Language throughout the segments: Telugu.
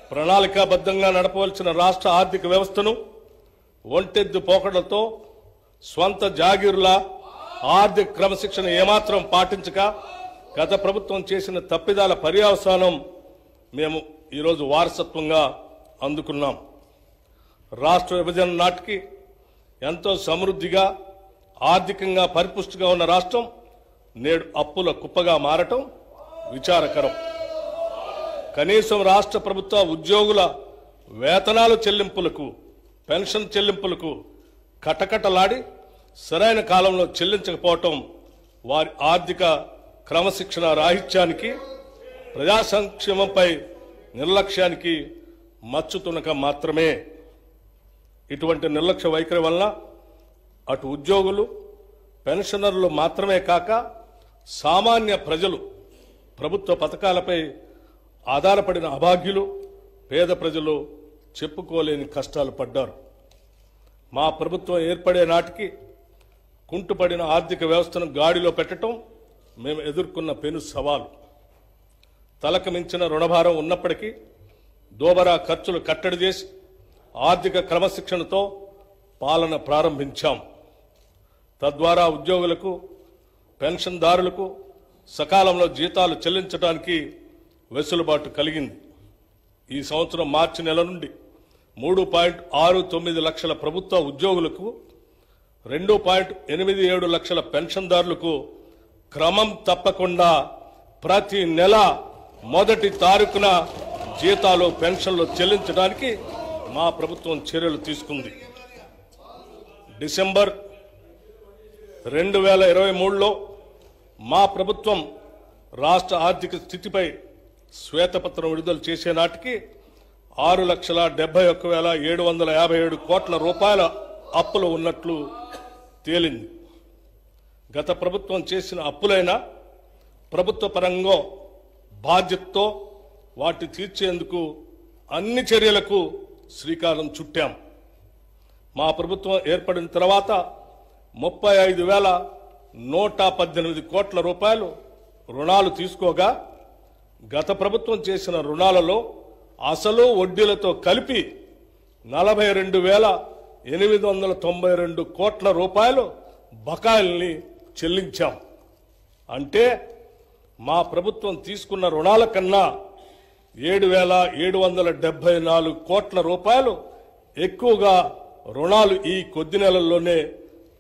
ప్రణాళికాబద్ధంగా నడపవలసిన రాష్ట్ర ఆర్థిక వ్యవస్థను ఒంటెద్దు పోకడలతో స్వంత జాగీరుల ఆర్థిక క్రమశిక్షణ ఏమాత్రం పాటించక గత ప్రభుత్వం చేసిన తప్పిదాల పర్యవసానం మేము ఈరోజు వారసత్వంగా అందుకున్నాం. రాష్ట్ర విభజన నాటికి ఎంతో సమృద్ధిగా ఆర్థికంగా పరిపుష్టిగా ఉన్న రాష్ట్రం నేడు అప్పుల కుప్పగా మారటం విచారకరం. కనీసం రాష్ట్ర ప్రభుత్వ ఉద్యోగుల వేతనాల చెల్లింపులకు, పెన్షన్ చెల్లింపులకు కటకటలాడి సరైన కాలంలో చెల్లించకపోవటం వారి ఆర్థిక క్రమశిక్షణ రాహిత్యానికి, ప్రజా సంక్షేమంపై నిర్లక్ష్యానికి మచ్చుతునక మాత్రమే. ఇటువంటి నిర్లక్ష్య వైఖరి వలన అటు ఉద్యోగులు, పెన్షనర్లు మాత్రమే కాక సామాన్య ప్రజలు, ప్రభుత్వ పథకాలపై ఆధారపడిన అభాగ్యులు, పేద ప్రజలు చెప్పుకోలేని కష్టాలు పడ్డారు. మా ప్రభుత్వం ఏర్పడే నాటికి కుంటుపడిన ఆర్థిక వ్యవస్థను గాడిలో పెట్టడం మేము ఎదుర్కొన్న పెను సవాలు. తలకు మించిన రుణభారం ఉన్నప్పటికీ దోబరా ఖర్చులు కట్టడి చేసి ఆర్థిక క్రమశిక్షణతో పాలన ప్రారంభించాం. తద్వారా ఉద్యోగులకు, పెన్షన్దారులకు సకాలంలో జీతాలు చెల్లించడానికి వెసులుబాటు కలిగింది. ఈ సంవత్సరం మార్చి నెల నుండి 3.69 లక్షల ప్రభుత్వ ఉద్యోగులకు, 2.87 లక్షల పెన్షన్దారులకు క్రమం తప్పకుండా ప్రతి నెల మొదటి తారీఖున జీతాలు, పెన్షన్లు చెల్లించడానికి మా ప్రభుత్వం చర్యలు తీసుకుంది. డిసెంబర్ 2023లో మా ప్రభుత్వం రాష్ట్ర ఆర్థిక స్థితిపై శ్వేతపత్రం విడుదల చేసే నాటికి 6,71,757 కోట్ల రూపాయల అప్పులు ఉన్నట్లు తేలింది. గత ప్రభుత్వం చేసిన అప్పులైనా ప్రభుత్వ పరంగా బాధ్యతతో వాటి తీర్చేందుకు అన్ని చర్యలకు శ్రీకారం చుట్టాం. మా ప్రభుత్వం ఏర్పడిన తర్వాత 35,118 కోట్ల రూపాయలు రుణాలు తీసుకోగా, గత ప్రభుత్వం చేసిన రుణాలలో అసలు వడ్డీలతో కలిపి 42,892 కోట్ల రూపాయలు బకాయిల్ని చెల్లించాం. అంటే మా ప్రభుత్వం తీసుకున్న రుణాల కన్నా 7,774 కోట్ల రూపాయలు ఎక్కువగా రుణాలు ఈ కొద్ది నెలల్లోనే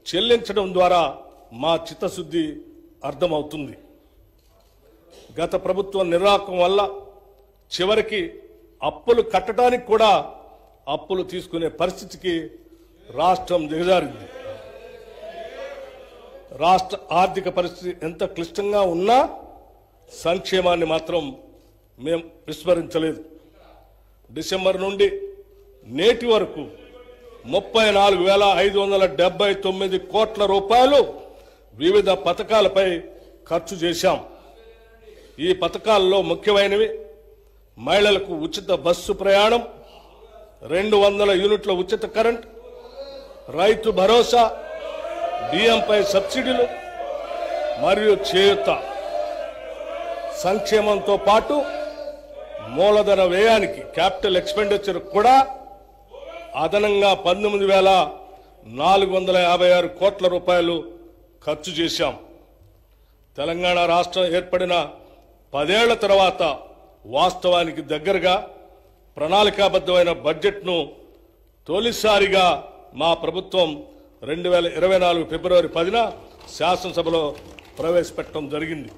చెల్లించడం ద్వారా మా చిత్తశుద్ధి అర్థమవుతుంది. గత ప్రభుత్వం నిర్వాహకం వల్ల చివరికి అప్పులు కట్టడానికి కూడా అప్పులు తీసుకునే పరిస్థితికి రాష్ట్రం దిగజారింది. రాష్ట్ర ఆర్థిక పరిస్థితి ఎంత క్లిష్టంగా ఉన్నా సంక్షేమాన్ని మాత్రం మేము విస్మరించలేదు. డిసెంబర్ నుండి నేటి వరకు 34,579 కోట్ల రూపాయలు వివిధ పథకాలపై ఖర్చు చేశాం. ఈ పథకాల్లో ముఖ్యమైనవి మహిళలకు ఉచిత బస్సు ప్రయాణం, 200 యూనిట్ల ఉచిత కరెంట్, రైతు భరోసా, బియ్యంపై సబ్సిడీలు మరియు చేయూత. సంక్షేమంతో పాటు మూలధన వ్యయానికి, క్యాపిటల్ ఎక్స్పెండిచర్ కూడా అదనంగా 19,456 కోట్ల రూపాయలు ఖర్చు చేశాం. తెలంగాణ రాష్ట్రం ఏర్పడిన 10 ఏళ్ల తర్వాత వాస్తవానికి దగ్గరగా ప్రణాళికాబద్ధమైన బడ్జెట్ను తొలిసారిగా మా ప్రభుత్వం 2024 ఫిబ్రవరి 10న శాసనసభలో ప్రవేశపెట్టడం జరిగింది.